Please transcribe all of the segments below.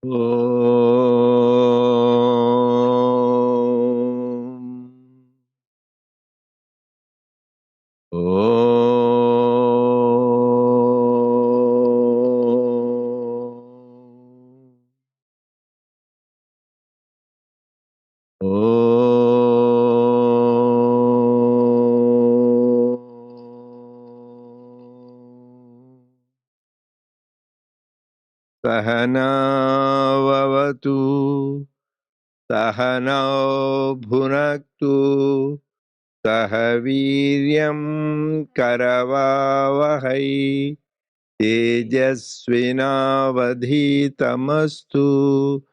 Om. Sahana vavatu, Sahana bhunaktu, Sahaviryam karavavahai, Tejasvinavadhitamastu,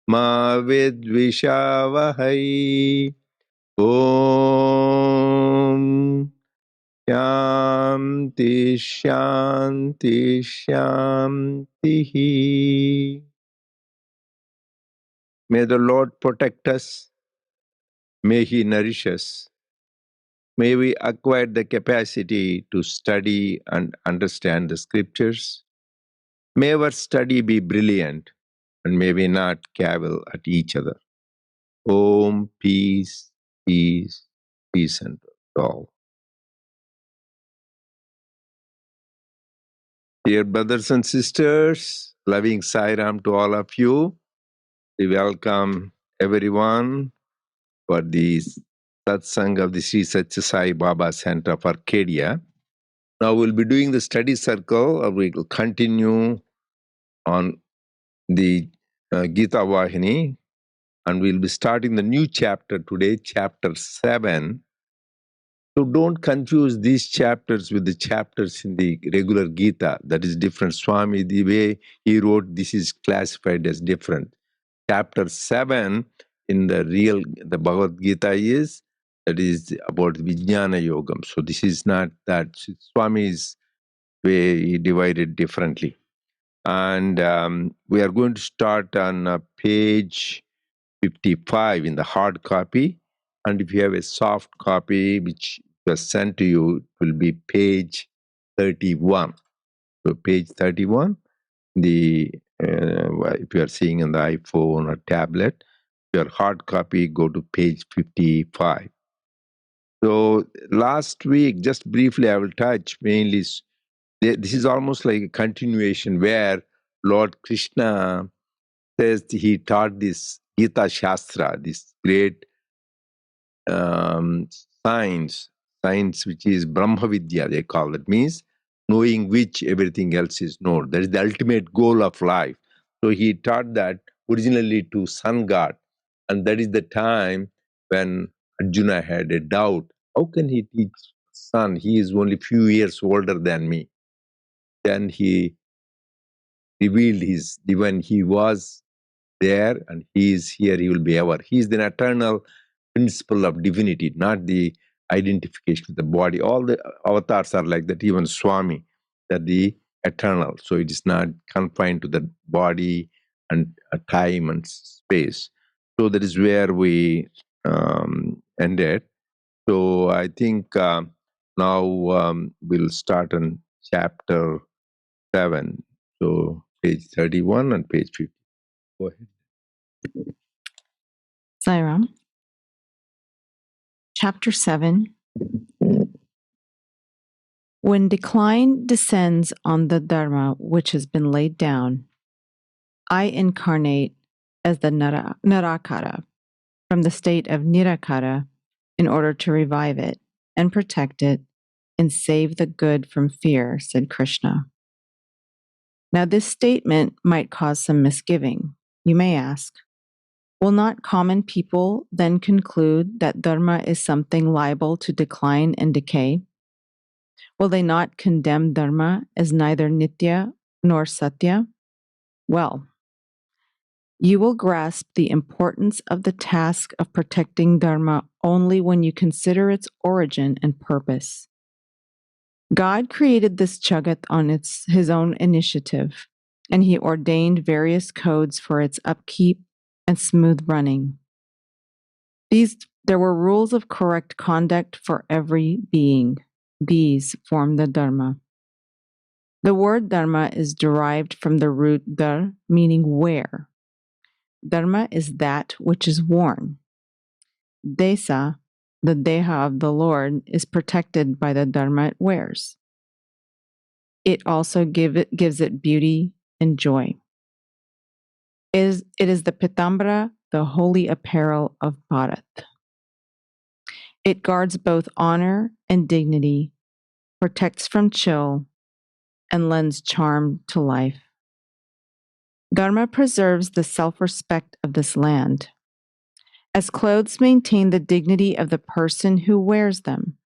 Ma vidvishavahai. Om Shanti Shanti Shanti. May the Lord protect us. May He nourish us. May we acquire the capacity to study and understand the scriptures. May our study be brilliant, and may we not cavil at each other. Om, peace, peace, peace and all. Dear brothers and sisters, loving Sai Ram to all of you. We welcome everyone for the satsang of the Sri Sathya Sai Baba Center of Arcadia. Now we'll be doing the study circle, or we will continue on the Gita Vahini, and we'll be starting the new chapter today, chapter 7. So don't confuse these chapters with the chapters in the regular Gita. That is different. Swami, the way he wrote, this is classified as different. Chapter 7 in the Bhagavad Gita is, that is about Vijnana Yogam. So this is not that. Swami's way, he divided differently. And we are going to start on page 55 in the hard copy. And if you have a soft copy, which was sent to you, it will be page 31. So page 31, if you are seeing on the iPhone or tablet, your hard copy, go to page 55. So last week, just briefly, I will touch mainly, this is almost like a continuation where Lord Krishna says he taught this Gita Shastra, this great science which is Brahma Vidya, they call it, means knowing which everything else is known. That is the ultimate goal of life. So he taught that originally to sun god, and that is the time when Arjuna had a doubt. How can he teach sun? He is only few years older than me. Then he revealed his divine, he was there and he is here, he will be ever. He is the eternal principle of divinity, not the identification with the body. All the avatars are like that, even Swami, that the eternal. So it is not confined to the body and time and space. So that is where we ended. So I think now we'll start on chapter 7. So page 31 and page 50. Go ahead. Sai Ram. Chapter 7. When decline descends on the Dharma which has been laid down, I incarnate as the Narakara from the state of Nirakara in order to revive it and protect it and save the good from fear, said Krishna. Now this statement might cause some misgiving. You may ask, will not common people then conclude that Dharma is something liable to decline and decay? Will they not condemn Dharma as neither Nitya nor Sathya? Well, you will grasp the importance of the task of protecting Dharma only when you consider its origin and purpose. God created this Jagat on his own initiative, and he ordained various codes for its upkeep and smooth running. There were rules of correct conduct for every being. These form the Dharma. The word Dharma is derived from the root dar, meaning where, Dharma is that which is worn. Desa, the Deha of the Lord, is protected by the Dharma it wears. It also gives it beauty and joy. It is the Pitambara, the holy apparel of Bharat. It guards both honor and dignity, protects from chill, and lends charm to life. Dharma preserves the self-respect of this land. As clothes maintain the dignity of the person who wears them,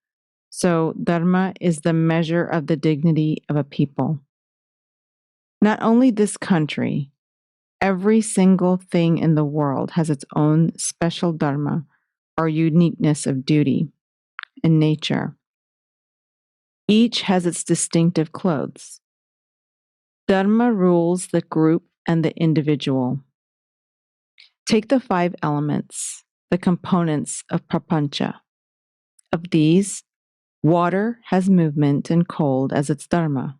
so Dharma is the measure of the dignity of a people. Not only this country, every single thing in the world has its own special Dharma or uniqueness of duty and nature. Each has its distinctive clothes. Dharma rules the group and the individual. Take the 5 elements, the components of prapancha. Of these, water has movement and cold as its dharma.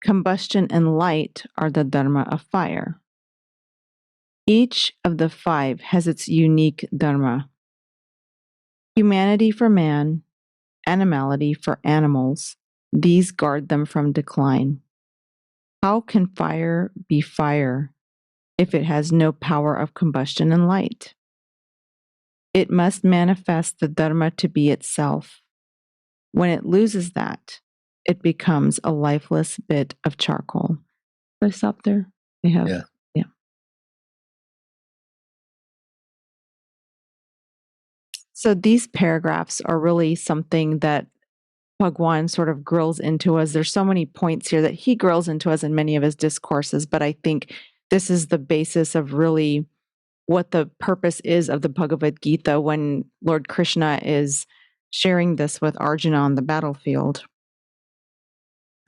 Combustion and light are the dharma of fire. Each of the 5 has its unique dharma. Humanity for man, animality for animals, these guard them from decline. How can fire be fire if it has no power of combustion and light? It must manifest the Dharma to be itself. When it loses that, it becomes a lifeless bit of charcoal. Did I stop there? They have, yeah. So these paragraphs are really something that Bhagwan sort of grills into us. There's so many points here that he grills into us in many of his discourses, but I think this is the basis of really what the purpose is of the Bhagavad Gita when Lord Krishna is sharing this with Arjuna on the battlefield.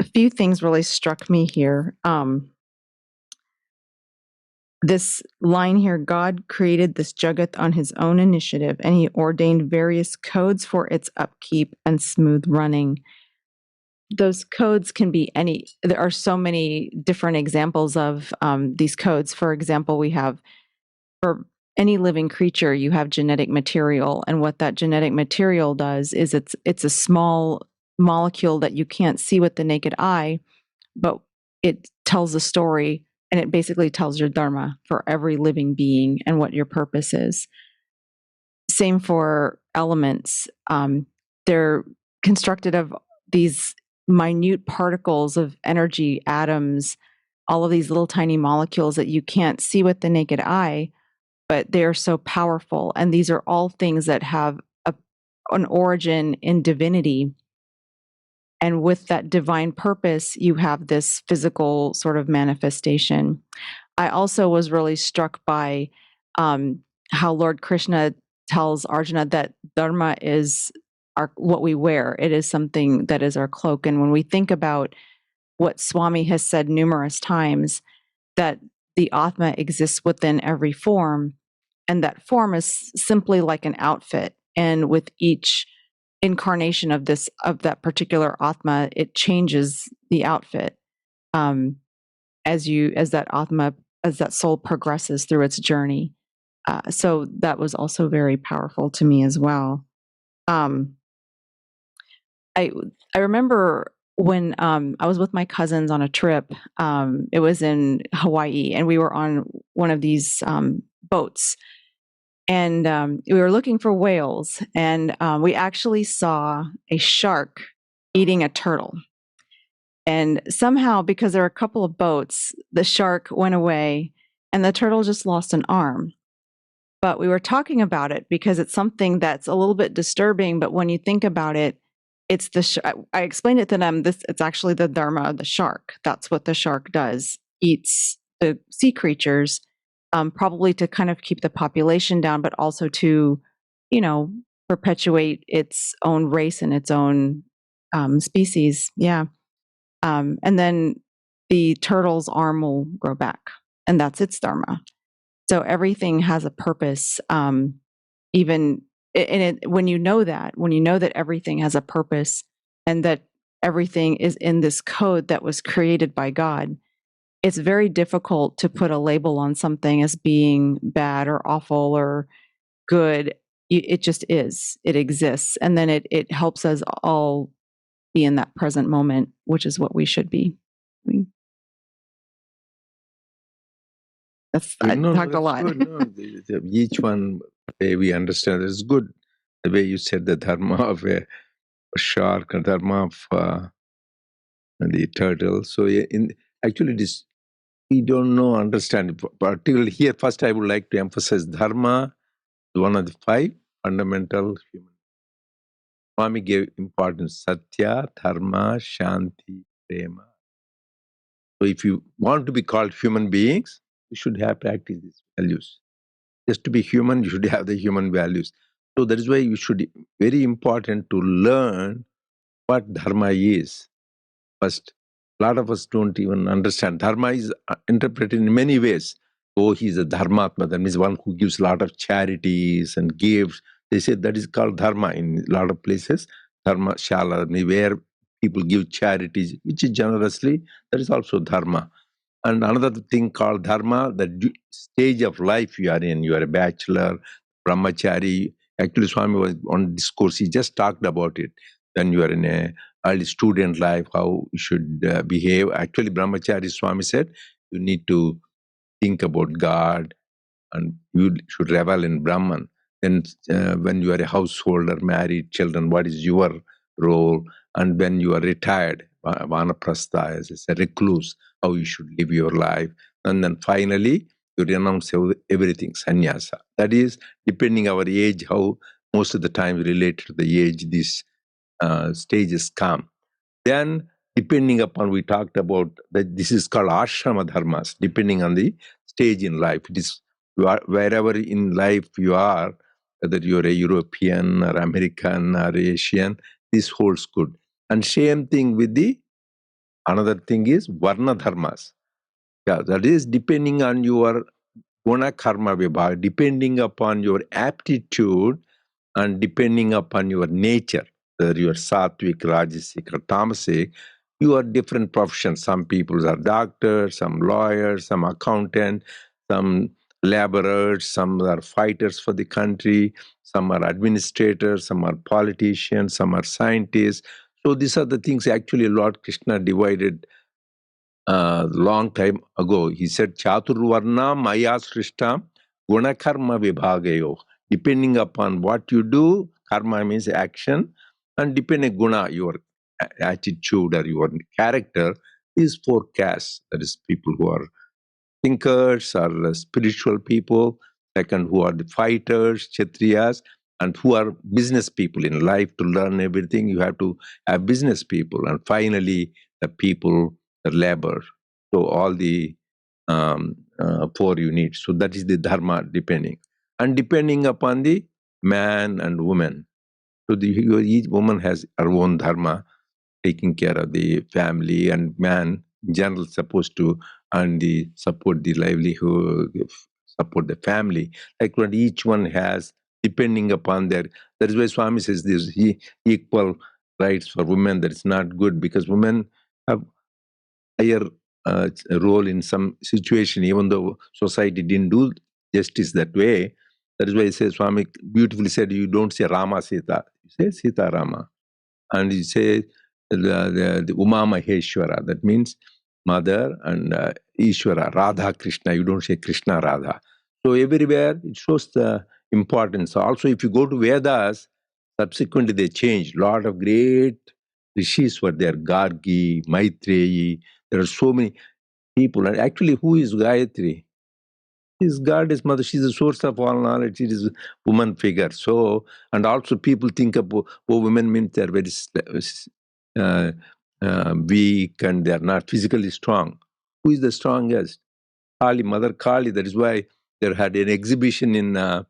A few things really struck me here. This line here, God created this Jagat on his own initiative, and he ordained various codes for its upkeep and smooth running. Those codes can be there are so many different examples of these codes. For example, we have, for any living creature, you have genetic material, and what that genetic material does is it's a small molecule that you can't see with the naked eye, but it tells a story, and it basically tells your dharma for every living being and what your purpose is. Same for elements. They're constructed of these minute particles of energy, atoms, all of these little tiny molecules that you can't see with the naked eye, but they're so powerful. And these are all things that have an origin in divinity. And with that divine purpose, you have this physical sort of manifestation. I also was really struck by how Lord Krishna tells Arjuna that Dharma is what we wear. It is something that is our cloak. And when we think about what Swami has said numerous times, that the Atma exists within every form, and that form is simply like an outfit. And with each incarnation of that particular Atma, it changes the outfit as that soul progresses through its journey. So that was also very powerful to me as well. I remember when I was with my cousins on a trip. It was in Hawaii, and we were on one of these boats. And we were looking for whales, and we actually saw a shark eating a turtle. And somehow, because there were a couple of boats, the shark went away, and the turtle just lost an arm. But we were talking about it because it's something that's a little bit disturbing. But when you think about it, it's I explained it to them. It's actually the dharma of the shark. That's what the shark does. Eats the sea creatures. Probably to kind of keep the population down, but also to, perpetuate its own race and its own species. Yeah. And then the turtle's arm will grow back, and that's its dharma. So everything has a purpose. When you know that everything has a purpose, and that everything is in this code that was created by God, it's very difficult to put a label on something as being bad or awful or good. It just is. It exists. And then it helps us all be in that present moment, which is what we should be. I talked a lot. Good. No, each one way we understand is good. The way you said the dharma of a shark and dharma of the turtle. So actually, this we don't know, understand. Particularly here, first I would like to emphasize dharma is one of the 5 fundamental human. Swami gave importance: Sathya, Dharma, Shanti, Prema. So if you want to be called human beings, you should have practice these values. Just to be human, you should have the human values. So that is why you should, very important to learn what dharma is. First, a lot of us don't even understand. Dharma is interpreted in many ways. Oh, he's a dharmatma, that means one who gives a lot of charities and gives. They say that is called dharma in a lot of places. Dharma shala, where people give charities, which is generously, that is also dharma. And another thing called dharma, the stage of life you are in. You are a bachelor, brahmachari. Actually, Swami was on discourse, he just talked about it. When you are in a early student life, how you should behave. Actually, brahmachari, Swami said, you need to think about God and you should revel in Brahman. Then when you are a householder, married, children, what is your role? And when you are retired, vanaprastha, as a recluse, how you should live your life. And then finally, you renounce everything, sannyasa. That is, depending our age, how most of the time related to the age these stages come. Then, depending upon, we talked about that this is called ashrama dharmas, depending on the stage in life. It is wherever in life you are, whether you're a European or American or Asian, this holds good. And same thing with the, another thing is varna dharmas. Yeah, that is depending on your guna karma vibhaga, depending upon your aptitude and depending upon your nature, whether you are sattvic, rajasic, or tamasic, you are different professions. Some people are doctors, some lawyers, some accountants, some laborers, some are fighters for the country, some are administrators, some are politicians, some are scientists. So these are the things actually Lord Krishna divided long time ago. He said, Chaturvarna Maya Srishtam Gunakarma Vibhagayo. Depending upon what you do, karma means action, and depending guna, your attitude or your character, is 4 castes. That is people who are thinkers or spiritual people, second who are the fighters, kshatriyas, and who are business people in life. To learn everything, you have to have business people. And finally, the people, the labor. So all the 4 you need. So that is the dharma depending. And depending upon the man and woman. So each woman has her own dharma, taking care of the family, and man in general supposed to earn the support the livelihood, support the family. Like what each one has, depending upon their. That is why Swami says this equal rights for women. That is not good because women have higher role in some situation, even though society didn't do justice that way. That is why he says, Swami beautifully said, you don't say Rama Sita, you say Sita Rama. And you say the Uma Maheshwara, that means mother, and Ishwara, Radha Krishna, you don't say Krishna Radha. So everywhere it shows the importance. Also, if you go to Vedas, subsequently they changed. A lot of great rishis were there, Gargi, Maitreyi. There are so many people. And actually, who is Gayatri? His God is mother. She's the source of all knowledge. It is a woman figure. So, and also people think about, oh, women means they're very uh, weak and they're not physically strong. Who is the strongest? Kali, Mother Kali. That is why there had an exhibition in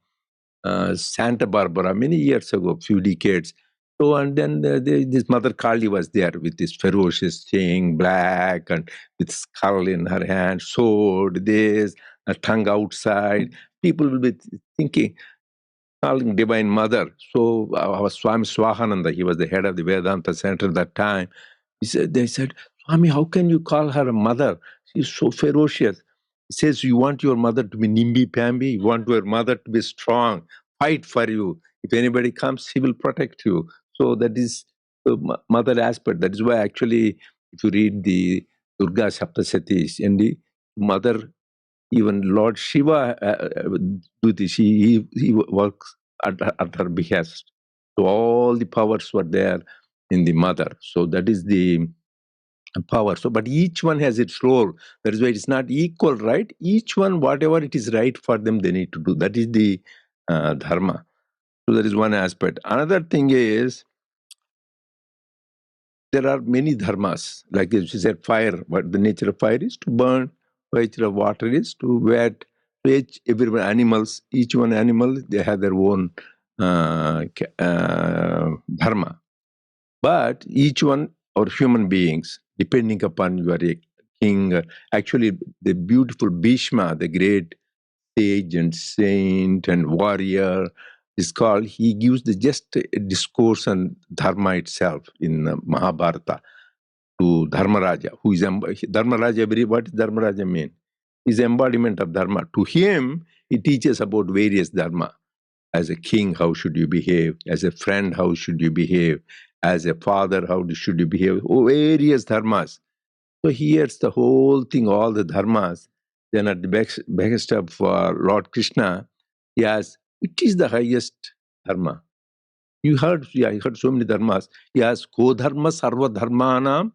Santa Barbara many years ago, few decades. So, and then this Mother Kali was there with this ferocious thing, black and with skull in her hand, sword, this, a tongue outside. People will be thinking, calling Divine Mother. So, our Swami Swahananda, he was the head of the Vedanta Center at that time. They said, Swami, how can you call her a mother? He's so ferocious. He says, you want your mother to be nimby-pamby? You want your mother to be strong, fight for you. If anybody comes, he will protect you. So that is the mother aspect. That is why actually, if you read the Durga Saptasatis, and the mother, even Lord Shiva do this. He works at her behest. So all the powers were there in the mother. So that is the power. So, but each one has its role. That is why it's not equal, right? Each one, whatever it is right for them, they need to do. That is the dharma. So that is one aspect. Another thing is there are many dharmas. Like as you said, fire. What the nature of fire is to burn. Nature of water is to wet. Everyone, animals, each one animal, they have their own dharma. But each one, or human beings, depending upon your king, actually the beautiful Bhishma, the great sage and saint and warrior, is called, he gives the just discourse on dharma itself in Mahabharata to Dharmaraja, who is Dharmaraja. What does Dharmaraja mean? He's embodiment of dharma. To him, he teaches about various dharma. As a king, how should you behave? As a friend, how should you behave? As a father, how should you behave? Oh, various dharmas. So here's the whole thing, all the dharmas. Then at the behest of Lord Krishna, he asks, which is the highest dharma? You heard, yeah, I heard so many dharmas. He asks, Ko dharma sarva dharmanam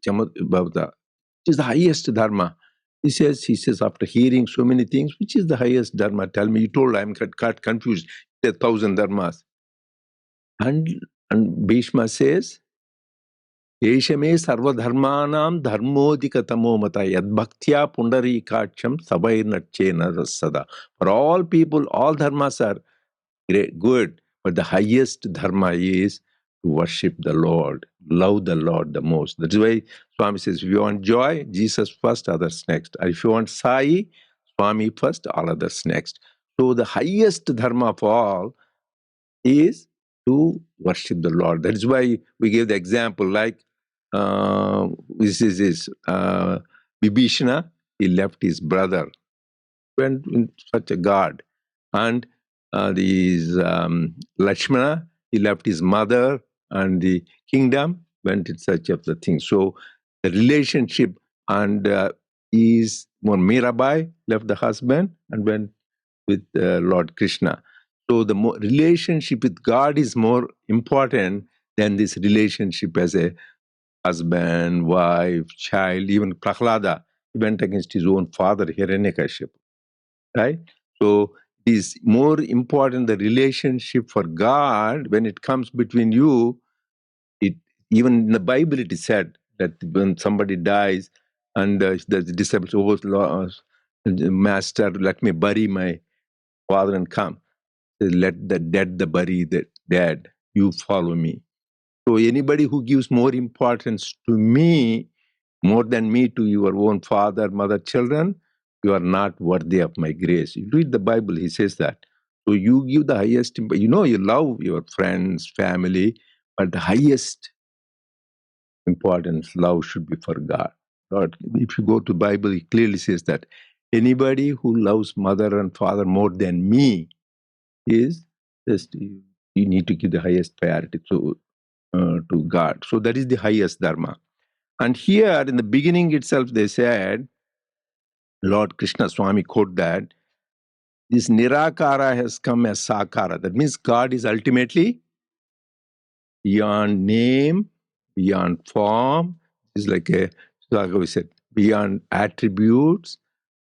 bhavata. Which is the highest dharma? He says, after hearing so many things, which is the highest dharma? Tell me. You told I'm got confused. There are 1,000 dharmas. And Bhishma says, Eshame sarva dharmanam dharmodikatamo mata yad bhaktya pundarikacham sabairnachena rasada. For all people, all dharmas are great, good, but the highest dharma is to worship the Lord, love the Lord the most. That's why Swami says, if you want joy, Jesus first, others next. Or if you want Sai, Swami first, all others next. So the highest dharma of all is to worship the Lord. That is why we give the example, like this is his Vibhishana, he left his brother, went in such a God. And these Lakshmana, he left his mother and the kingdom, went in search of the thing. So the relationship, and is more Mirabai, left the husband and went with Lord Krishna. So the relationship with God is more important than this relationship as a husband, wife, child. Even Prahlada, he went against his own father, Hiranyakashipu, right? So it is more important the relationship for God when it comes between you. It, even in the Bible it is said that when somebody dies and the disciples, oh, Master, let me bury my father and come. Let the dead the bury the dead. You follow me. So anybody who gives more importance to me, more than me to your own father, mother, children, you are not worthy of my grace. You read the Bible, he says that. So you give the highest, you know, you love your friends, family, but the highest importance, love should be for God. Lord, if you go to the Bible, it clearly says that anybody who loves mother and father more than me is just, you need to give the highest priority to God. So that is the highest dharma. And here in the beginning itself, they said, Lord Krishna Swami quote that this Nirakara has come as Sakara. That means God is ultimately beyond name, beyond form. It's like like we said, beyond attributes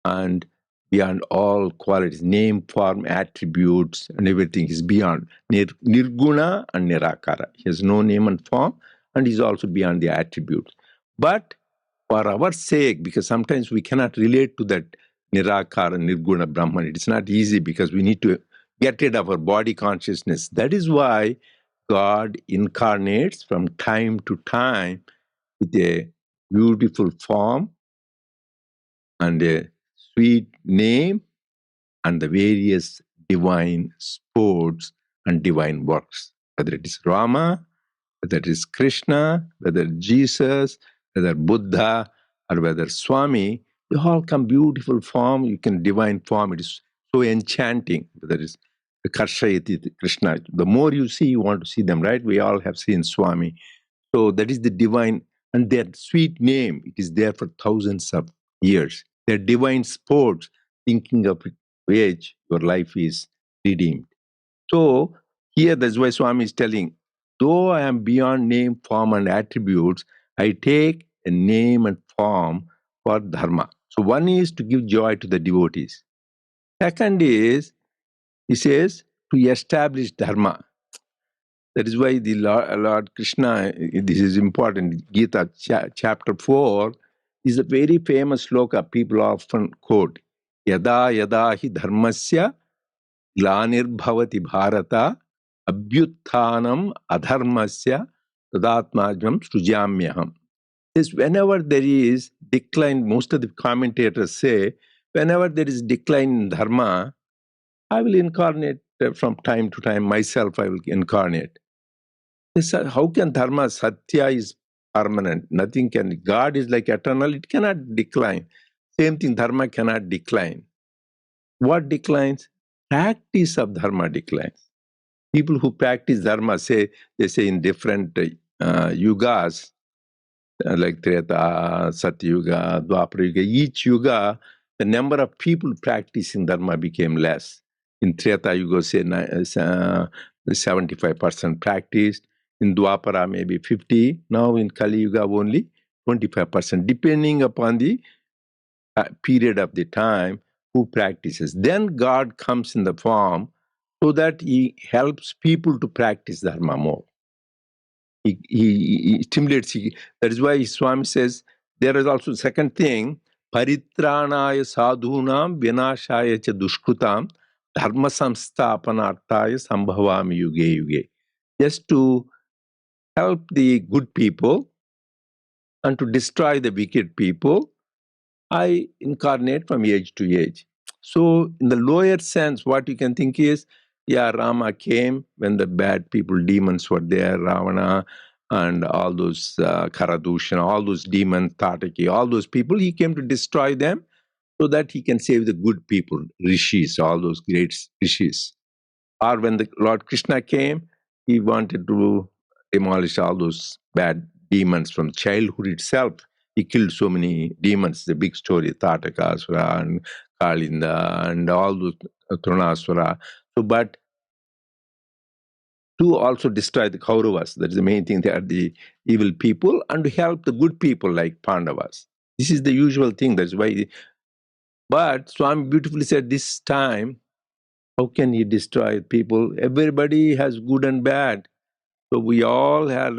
and beyond all qualities, name, form, attributes, and everything is beyond. Nirguna and Nirakara. He has no name and form, and he's also beyond the attributes. But for our sake, because sometimes we cannot relate to that Nirakara, Nirguna, Brahman, it's not easy because we need to get rid of our body consciousness. That is why God incarnates from time to time with a beautiful form and a sweet name and the various divine sports and divine works, whether it is Rama, whether it is Krishna, whether Jesus, whether Buddha, or whether Swami, They all come beautiful form. You can divine form. It is so enchanting. That is the Karshayati Krishna. The more you see, you want to see them, right? We all have seen Swami. So that is the divine, and their sweet name, it is there for thousands of years. Their divine sports, thinking of age, your life is redeemed. So here that's why Swami is telling, though I am beyond name, form, and attributes, I take a name and form for dharma. So one is to give joy to the devotees. Second is, he says, to establish dharma. That is why the Lord Krishna, this is important, Gita chapter 4 is a very famous sloka people often quote. Yada yada hi dharmasya glanirbhavati bharata abhyutthanam adharmasya tadatmajam srujamyaham. Is whenever there is decline, most of the commentators say, whenever there is decline in dharma, I will incarnate from time to time, myself I will incarnate. How can dharma, Sathya is permanent, nothing can, God is like eternal, it cannot decline. Same thing, dharma cannot decline. What declines? Practice of dharma declines. People who practice dharma say, they say in different yugas, like Treta, Satya Yuga, Dwapara Yuga, each yuga, the number of people practicing dharma became less. In Treta Yuga, say 75% practiced. In Dwapara, maybe 50. Now in Kali Yuga, only 25%, depending upon the period of the time who practices. Then God comes in the form so that he helps people to practice dharma more. He stimulates. That is why Swami says there is also second thing, paritranaya sadhunam vinashaya cha dushkrutam dharma samsthapanarthaya sambhavam yuge yuge. Just to help the good people and to destroy the wicked people, I incarnate from age to age. So in the lower sense, what you can think is, yeah, Rama came when the bad people, demons were there, Ravana and all those Karadushan, all those demons, Tataki, all those people, he came to destroy them so that he can save the good people, rishis, all those great rishis. Or when the Lord Krishna came, he wanted to demolish all those bad demons from childhood itself. He killed so many demons. The big story, Tatakasura and Kalinda and all those Trunasura. So, but to also destroy the Kauravas, that is the main thing. They are the evil people, and to help the good people like Pandavas. This is the usual thing. That's why. But Swami beautifully said, this time, how can he destroy people? Everybody has good and bad. So we all have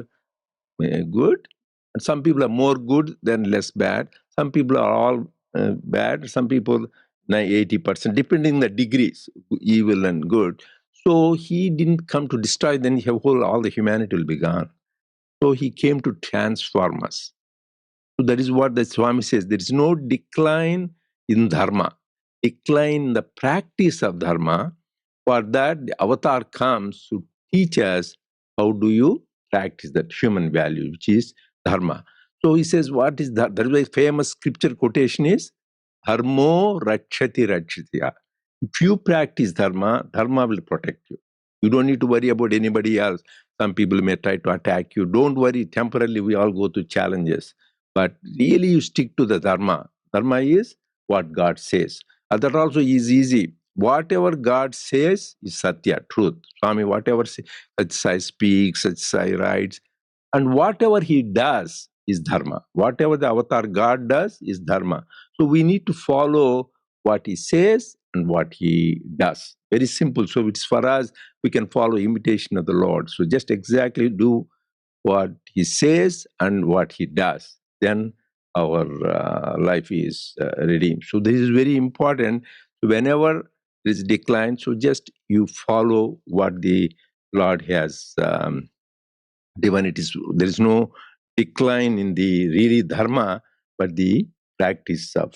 good, and some people are more good than less bad. Some people are all bad. Some people 80%, depending the degrees, evil and good. So he didn't come to destroy. Then all the humanity will be gone. So he came to transform us. So that is what the Swami says. There is no decline in dharma, decline in the practice of dharma. For that, the avatar comes to teach us how do you practice that human value, which is dharma. So he says, what is that? That is why famous scripture quotation is, Dharmo rakshati rakshitya. If you practice dharma, dharma will protect you. You don't need to worry about anybody else. Some people may try to attack you. Don't worry, temporarily we all go through challenges. But really you stick to the dharma. Dharma is what God says. And that also is easy. Whatever God says is Sathya, truth. Swami, whatever Sathya speaks, Sathya writes, and whatever he does is dharma. Whatever the avatar God does is dharma. So we need to follow what he says and what he does. Very simple. So it's for us, we can follow imitation of the Lord. So just exactly do what he says and what he does. Then our life is redeemed. So this is very important. So whenever there is decline, so just you follow what the Lord has divinities. There is no decline in the really dharma, but the practice of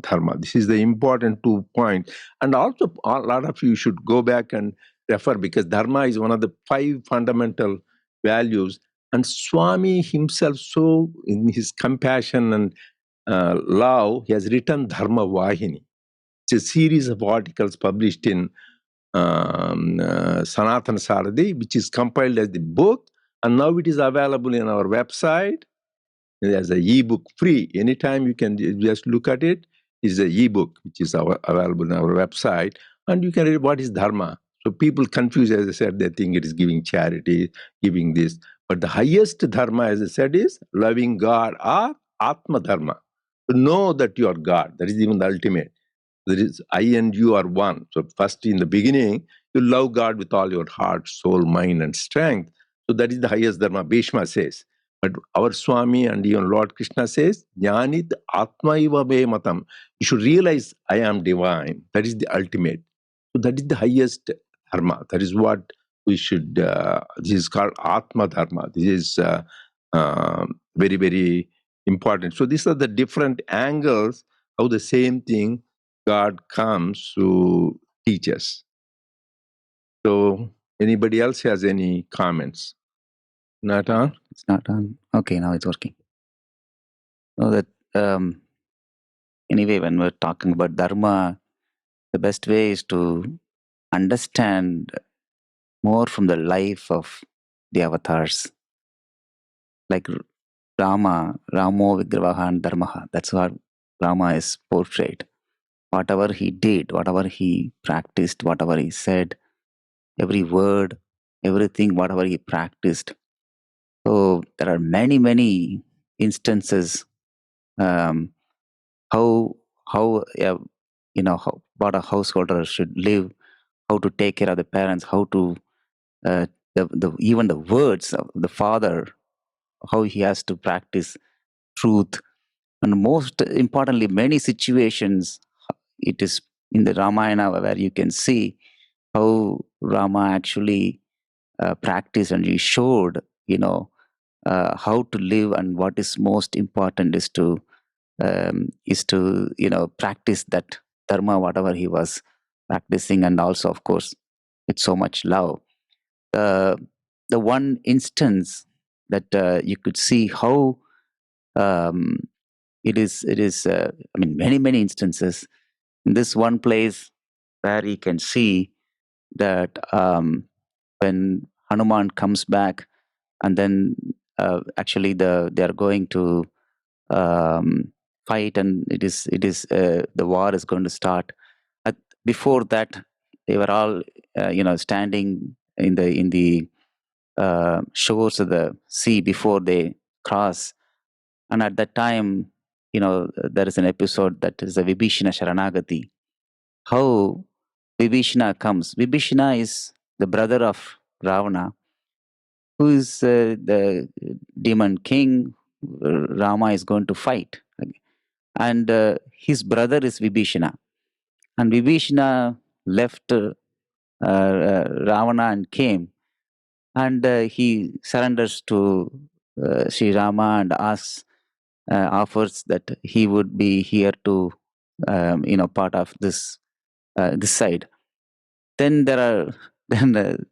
dharma. This is the important 2 points. And also, a lot of you should go back and refer, because dharma is one of the 5 fundamental values. And Swami himself, so in his compassion and love, he has written Dharma Vahini. It's a series of articles published in Sanatana Saradi, which is compiled as the book, and now it is available in our website as an ebook free. Anytime you can just look at it. It's an ebook which is available on our website, and you can read what is Dharma. So people confuse, as I said, they think it is giving charity, giving this. But the highest Dharma, as I said, is loving God or Atma Dharma. To know that you are God, that is even the ultimate. There is I and you are one. So first in the beginning, you love God with all your heart, soul, mind, and strength. So that is the highest Dharma, Bhishma says. But our Swami and even Lord Krishna says, Jnanit Atma iva me matam. You should realize I am divine. That is the ultimate. So that is the highest Dharma. That is what we should, this is called Atma Dharma. This is very, very important. So these are the different angles how the same thing God comes to teach us. So anybody else has any comments? Not on? It's not on. Okay, now it's working. No, that anyway, when we're talking about Dharma, the best way is to understand more from the life of the avatars. Like Rama, Ramo Vigravahan Dharmaha. That's how Rama is portrayed. Whatever he did, whatever he practiced, whatever he said, every word, everything, whatever he practiced. So there are many, many instances how what a householder should live, how to take care of the parents, how to even the words of the father, how he has to practice truth, and most importantly, many situations. It is in the Ramayana where you can see how Rama actually practiced and he showed, how to live, and what is most important is to practice that dharma, whatever he was practicing, and also, of course, with so much love. The one instance that you could see how it is. Many instances. In this one place where you can see that when Hanuman comes back, and then actually they are going to fight, and it is the war is going to start. Before that, they were all standing in the shores of the sea before they cross. And at that time, there is an episode that is a Vibhishana Sharanagati. How Vibhishana comes. Vibhishana is the brother of Ravana, who is the demon king Rama is going to fight. And his brother is Vibhishana. And Vibhishana left Ravana and came. And he surrenders to Sri Rama and offers that he would be here to, part of this side. Then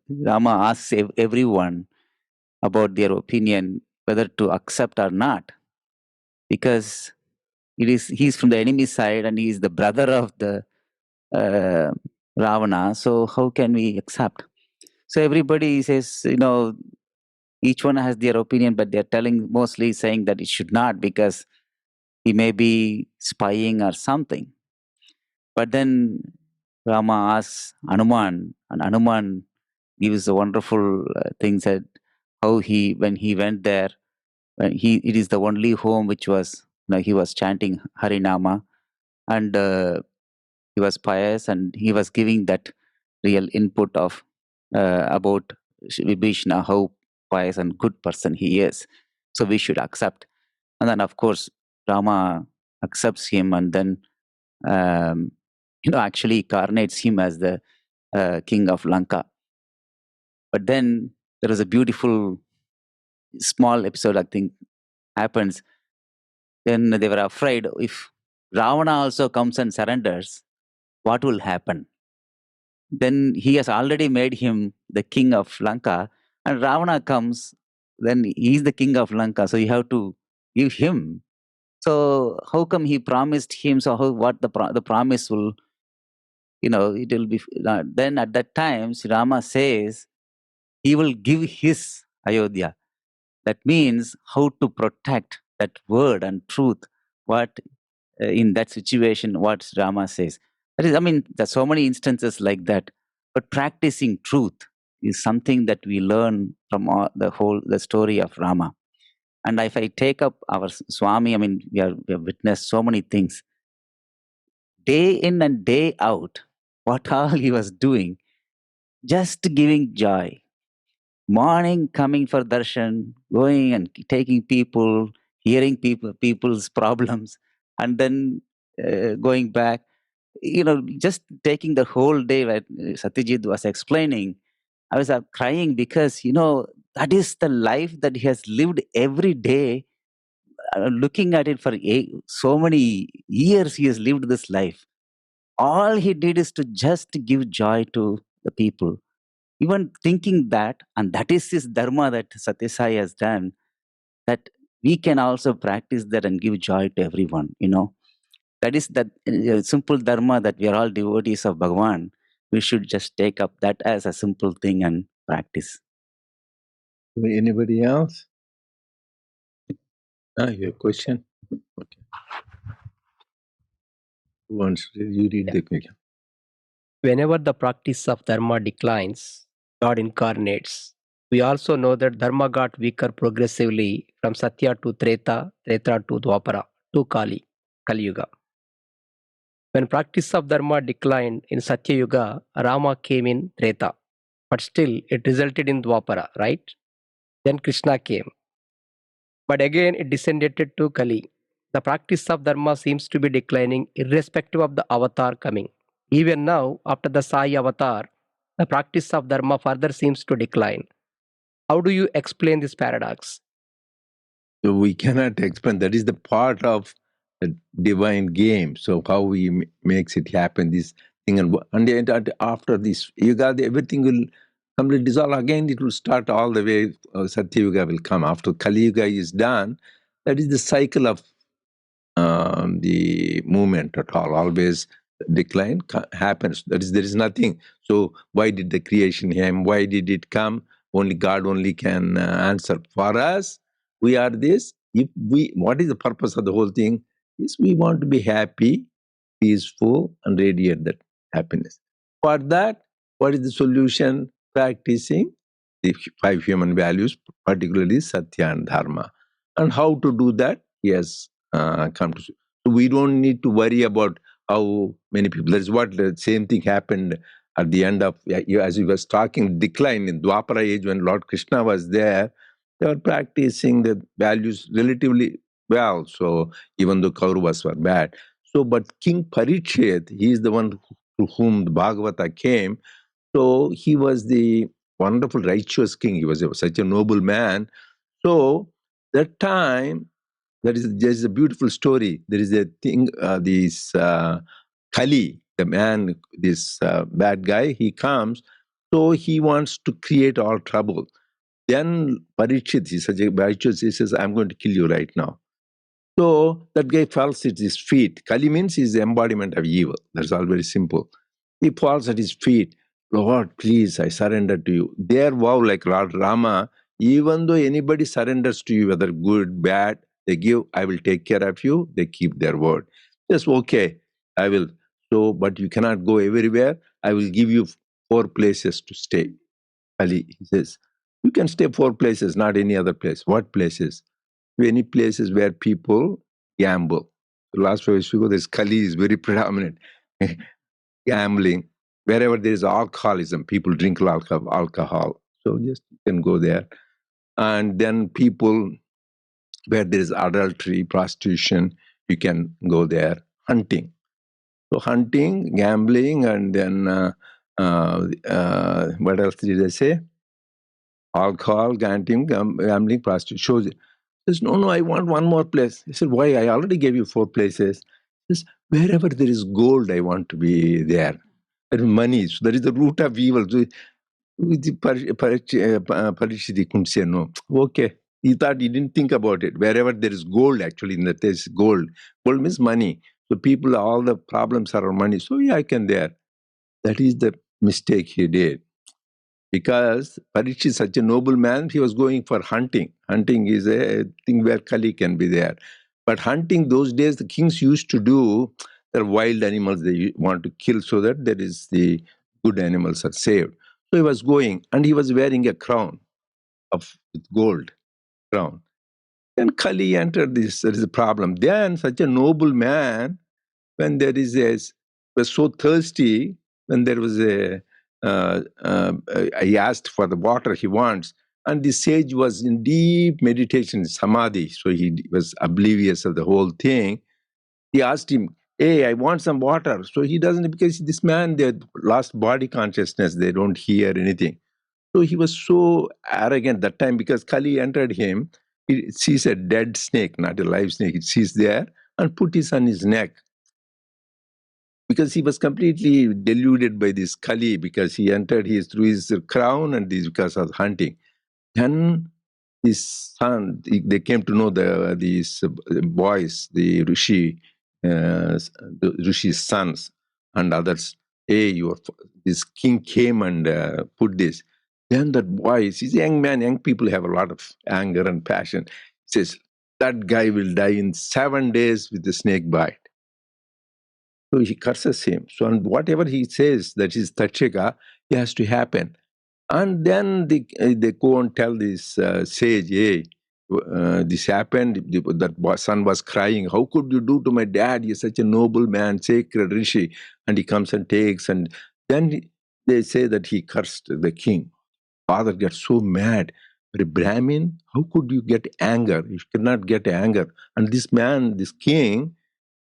Rama asks everyone about their opinion, whether to accept or not, because he's from the enemy side and he's the brother of the Ravana. So how can we accept? So everybody says, each one has their opinion, but they're mostly saying that it should not, because he may be spying or something. But then Rama asks Hanuman, and Hanuman gives a wonderful thing, said how when he went there, it is the only home which was, he was chanting Harinama, and he was pious, and he was giving that real input of about Vibhishana, how pious and good person he is. So we should accept. And then, of course, Rama accepts him, and then actually incarnates him as the king of Lanka. But then there is a beautiful small episode, I think, happens. Then they were afraid, if Ravana also comes and surrenders, what will happen? Then he has already made him the king of Lanka, and Ravana comes, then he is the king of Lanka, so you have to give him. So how come he promised him? So what the promise will, it will be. Then at that time, Sri Rama says he will give his Ayodhya. That means how to protect that word and truth. What in that situation, what Sri Rama says. That is, I mean, there's so many instances like that. But practicing truth is something that we learn from the story of Rama. And if I take up our Swami, I mean, we have witnessed so many things. Day in and day out, what all he was doing, just giving joy. Morning coming for darshan, going and taking people, hearing people's problems, and then going back. Just taking the whole day. That Satyajit was explaining, I was crying because that is the life that he has lived every day. Looking at it for so many years, he has lived this life. All he did is to just give joy to the people. Even thinking that, and that is his dharma that Satya Sai has done, that we can also practice that and give joy to everyone. That is that simple dharma that we are all devotees of Bhagavan. We should just take up that as a simple thing and practice. Anybody else? Your question? Okay. Who wants to you read the question? Whenever the practice of Dharma declines, God incarnates. We also know that Dharma got weaker progressively from Sathya to Treta, Treta to Dwapara, to Kali Yuga. When practice of Dharma declined in Satya Yuga, Rama came in Treta. But still, it resulted in Dwapara, right? Then Krishna came. But again, it descended to Kali. The practice of Dharma seems to be declining irrespective of the avatar coming. Even now, after the Sai avatar, the practice of Dharma further seems to decline. How do you explain this paradox? So we cannot explain. That is the part of the divine game. So how we makes it happen, this thing. And after this Yuga, everything will completely dissolve. Again, it will start all the way. Satya Yuga will come. After Kali Yuga is done, that is the cycle of the movement at all. Always decline happens. That is, there is nothing. So why did the creation happen? Why did it come? Only God only can answer for us. We are this. What is the purpose of the whole thing? Is we want to be happy, peaceful, and radiate that happiness. For that, what is the solution? Practicing the 5 human values, particularly Sathya and Dharma. And how to do that? Yes, come to. So we don't need to worry about how many people. That is what the same thing happened at the end of, as we was talking, decline in Dwapara age when Lord Krishna was there. They were practicing the values relatively well. So even though Kauravas were bad. So, but King Parikshit, he is the one to whom the Bhagavata came. So he was the wonderful righteous king. He was such a noble man. So that time, there's a beautiful story. There is a thing, Kali, the man, this bad guy, he comes. So he wants to create all trouble. Then Parikshit, he's such a righteous, he says, I'm going to kill you right now. So that guy falls at his feet. Kali means he's the embodiment of evil. That's all very simple. He falls at his feet. Lord, please, I surrender to you. Their vow, like Lord Rama, even though anybody surrenders to you, whether good, bad, they give, I will take care of you, they keep their word. Just okay, I will. So, but you cannot go everywhere. I will give you 4 places to stay. Ali, he says, you can stay 4 places, not any other place. What places? Any places where people gamble. The last 5 years ago, this Kali is very predominant. Gambling. Wherever there is alcoholism, people drink alcohol. So just you can go there. And then people where there is adultery, prostitution, you can go there. Hunting. So hunting, gambling, and then what else did I say? Alcohol, gambling, prostitution. He says, no, I want one more place. He said, why? I already gave you 4 places. He says, wherever there is gold, I want to be there. There is money. So that is the root of evil. So Parikshit couldn't say no. Okay, He thought, he didn't think about it. Wherever there is gold, actually, in that there's gold. Gold means money. So people, all the problems are on money. So yeah, I can there. That is the mistake he did. Because Parikshit is such a noble man, he was going for hunting. Hunting is a thing where Kali can be there. But hunting, those days, the kings used to do, the wild animals they want to kill so that there is the good animals are saved. So he was going, and he was wearing a crown of with gold crown. Then Kali entered this, there is a problem. Then such a noble man, when there is a, was so thirsty, when there was he asked for the water he wants, and the sage was in deep meditation, samadhi, so he was oblivious of the whole thing. He asked him, hey, I want some water. So he doesn't, because this man, they lost body consciousness, they don't hear anything. So he was so arrogant that time, because Kali entered him. He sees a dead snake, not a live snake. He sees there and put it on his neck. Because he was completely deluded by this Kali, because he entered through his crown and this because of hunting. Then his son, they came to know these boys, the Rishi's sons and others. Hey, this king came and put this. Then that boy, he's a young man, young people have a lot of anger and passion. He says, that guy will die in 7 days with the snake bite. So he curses him. So and whatever he says, that is Tachika, it has to happen. And then they go and tell this sage, hey, this happened, that son was crying. How could you do to my dad? He's such a noble man, sacred rishi. And he comes and takes. And then they say that he cursed the king. Father gets so mad. But a Brahmin, how could you get anger? You cannot get anger. And this man, this king,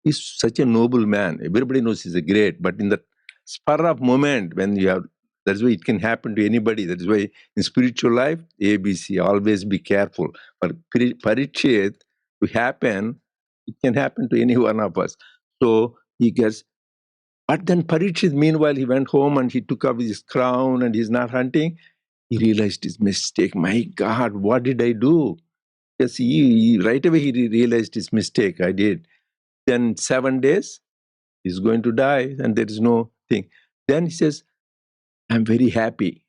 is such a noble man. Everybody knows he's a great, but in the spur of moment, when you have, that's why it can happen to anybody. That is why in spiritual life, ABC, always be careful. For Parikshit to happen, it can happen to any one of us. So he gets, but then Parikshit, meanwhile, he went home and he took up his crown and he's not hunting. He realized his mistake. My God, what did I do? Yes, right away he realized his mistake. I did. Then 7 days, he's going to die, and there is no thing. Then he says, I'm very happy.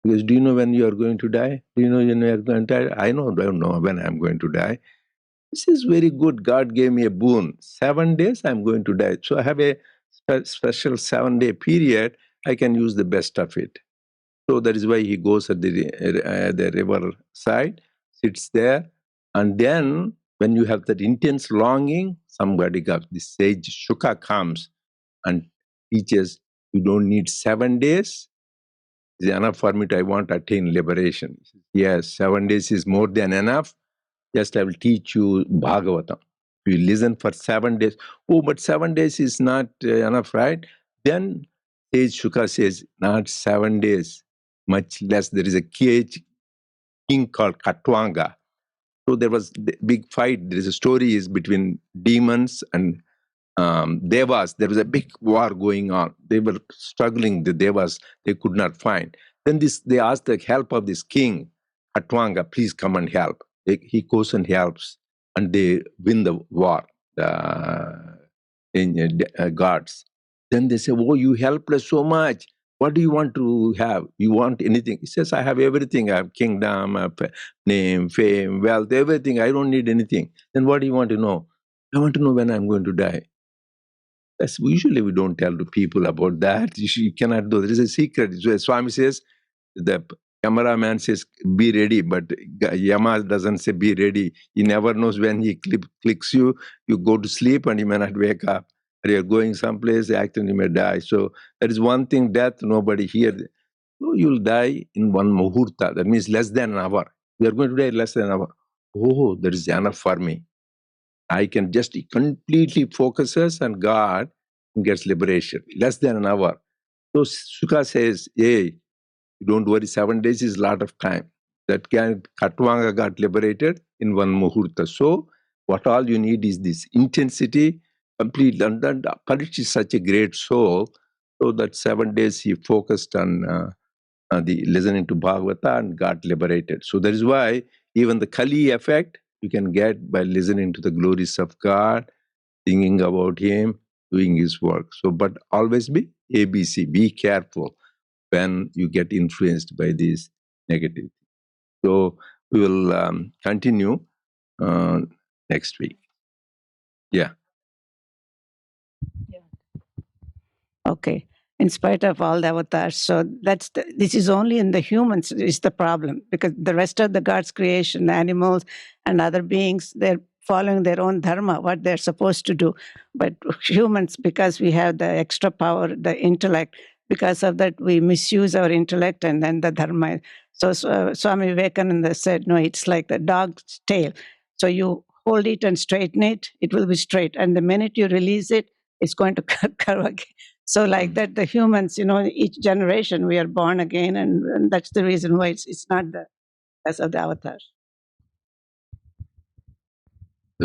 Because do you know when you are going to die? Do you know when you are going to die? I don't know when I'm going to die. This is very good. God gave me a boon. 7 days, I'm going to die. So I have a special 7-day period. I can use the best of it. So that is why he goes at the river side, sits there, and then when you have that intense longing, somebody comes, the sage Shuka comes and teaches, you don't need 7 days. It's enough for me I want to attain liberation. Yes, 7 days is more than enough. Just I will teach you Bhagavatam. You listen for 7 days. Oh, but 7 days is not enough, right? Then sage Shuka says, not 7 days, much less. There is a king called Katwanga. So there was a big fight. There is a story is between demons and Devas. There was a big war going on. They were struggling, the Devas, they could not find. Then they asked the help of this king, Katwanga, please come and help. He goes and helps, and they win the war, the gods. Then they say, oh, you helped us so much. What do you want to have? You want anything? He says, I have everything. I have kingdom, I have name, fame, wealth, everything. I don't need anything. Then what do you want to know? I want to know when I'm going to die. That's usually we don't tell to people about that. You cannot do. There is a secret. So Swami says, the cameraman says, be ready, but Yama doesn't say be ready. He never knows when he clicks you. You go to sleep and you may not wake up. Or you're going someplace, acting, you may die. So that is one thing, death, nobody here. So you'll die in one muhurta. That means less than an hour. You are going to die less than an hour. Oh, that is enough for me. I can just completely focuses on God and gets liberation. Less than an hour. So Sukha says, hey, don't worry, 7 days is a lot of time. That Katwanga got liberated in one muhurta. So what all you need is this intensity, complete. And then Parikshit is such a great soul. So that 7 days he focused on the listening to Bhagavata and got liberated. So that is why even the Kali effect you can get by listening to the glories of God, thinking about Him, doing His work. So, but always be ABC. Be careful when you get influenced by these negative. So we will continue uh, next week. Yeah. Okay. In spite of all the avatars, so this is only in the humans is the problem, because the rest of the God's creation, the animals and other beings, they're following their own dharma, what they're supposed to do. But humans, because we have the extra power, the intellect, because of that we misuse our intellect and then the dharma. So Swami Vivekananda said, no, it's like the dog's tail. So you hold it and straighten it, it will be straight. And the minute you release it, it's going to curve again. So like that, the humans, each generation we are born again, and that's the reason why it's not the as of the avatar.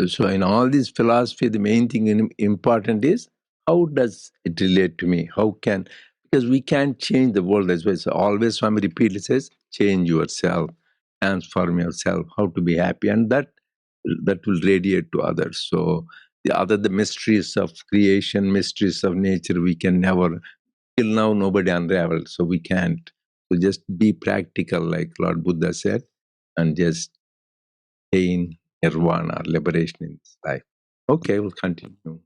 So in all this philosophy, the main thing important is how does it relate to me? How can, because we can't change the world. That's why so always Swami repeatedly says, change yourself, transform yourself, how to be happy. And that will radiate to others. So the mysteries of creation, mysteries of nature, we can never, till now nobody unraveled. So we can't. So just be practical, like Lord Buddha said, and just attain nirvana, liberation in this life. Okay, we'll continue.